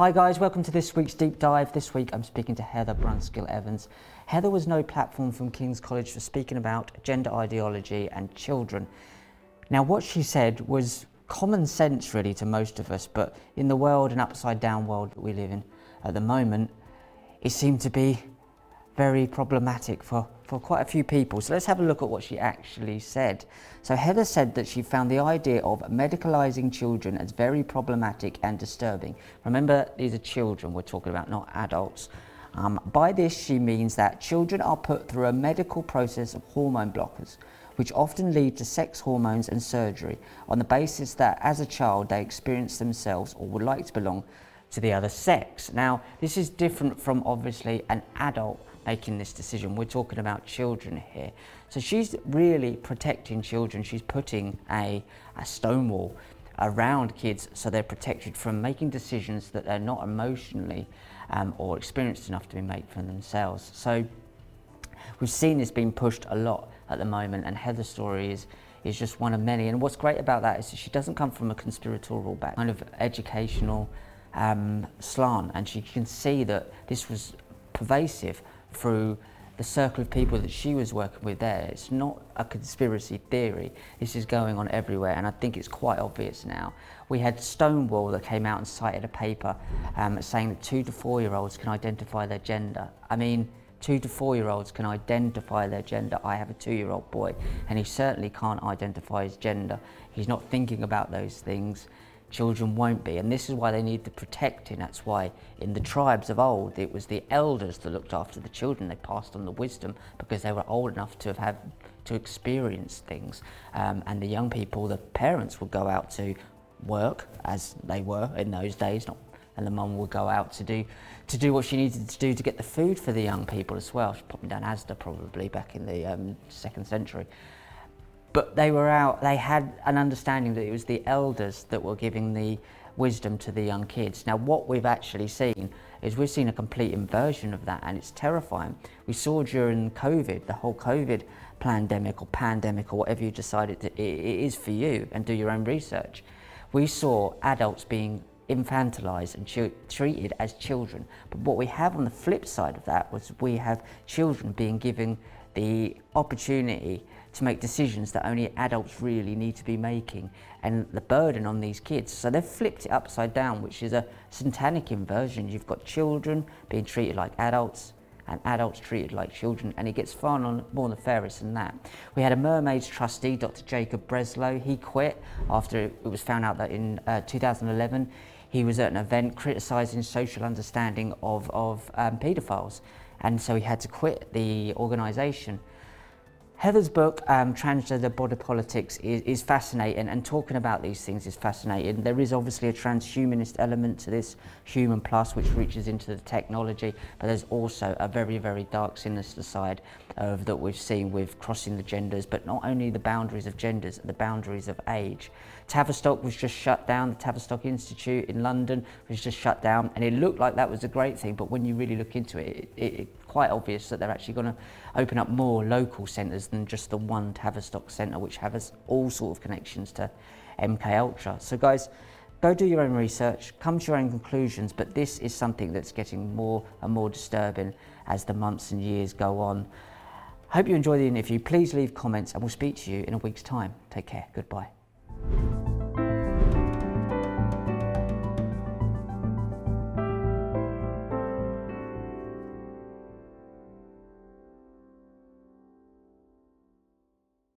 Hi guys, welcome to this week's Deep Dive. This week I'm speaking to Heather Brunskill Evans. Heather was no platform from King's College for speaking about gender ideology and children. Now what she said was common sense really to most of us, but in the world, an upside down world that we live in at the moment, it seemed to be very problematic for quite a few people. So let's have a look at what she actually said. So Heather said that she found the idea of medicalising children as very problematic and disturbing. Remember, these are children we're talking about, not adults. By this she means that children are put through a medical process of hormone blockers, which often lead to sex hormones and surgery on the basis that as a child they experience themselves or would like to belong to the other sex. Now, this is different from obviously an adult making this decision. We're talking about children here. So she's really protecting children. She's putting a stonewall around kids so they're protected from making decisions that they're not emotionally or experienced enough to be made for themselves. So we've seen this being pushed a lot at the moment, and Heather's story is just one of many. And what's great about that is that she doesn't come from a conspiratorial background, kind of educational slant, and she can see that this was pervasive through the circle of people that she was working with there. It's not a conspiracy theory. This is going on everywhere, and I think it's quite obvious now. We had Stonewall that came out and cited a paper saying that 2 to 4-year-olds can identify their gender. I mean, 2 to 4-year-olds can identify their gender. I have a 2-year-old boy, and he certainly can't identify his gender. He's not thinking about those things. Children won't be, and this is why they need the protecting. That's why in the tribes of old it was the elders that looked after the children. They passed on the wisdom because they were old enough to have to experience things, and the young people, the parents, would go out to work as they were in those days, and the mum would go out to do what she needed to do to get the food for the young people as well. She's popping down Asda probably back in the 2nd century. But they were out, they had an understanding that it was the elders that were giving the wisdom to the young kids. Now what we've actually seen is we've seen a complete inversion of that, and it's terrifying. We saw during COVID, the whole COVID pandemic or whatever you decided it is for you, and do your own research. We saw adults being infantilized and treated as children. But what we have on the flip side of that was we have children being given the opportunity to make decisions that only adults really need to be making, and the burden on these kids. So they've flipped it upside down, which is a satanic inversion. You've got children being treated like adults and adults treated like children, and it gets far more nefarious than that. We had a Mermaids trustee, Dr. Jacob Breslow. He quit after it was found out that in 2011 he was at an event criticising social understanding of paedophiles, and so he had to quit the organisation. Heather's book, Transgender Body Politics, is fascinating, and talking about these things is fascinating. There is obviously a transhumanist element to this, Human Plus, which reaches into the technology, but there's also a very, very dark, sinister side that we've seen with crossing the genders, but not only the boundaries of genders, the boundaries of age. Tavistock was just shut down. The Tavistock Institute in London was just shut down, and it looked like that was a great thing, but when you really look into it, it's quite obvious that they're actually going to open up more local centres than just the one Tavistock centre, which has all sort of connections to MK Ultra. So guys, go do your own research, come to your own conclusions, but this is something that's getting more and more disturbing as the months and years go on. Hope you enjoy the interview. Please leave comments, and we'll speak to you in a week's time. Take care. Goodbye.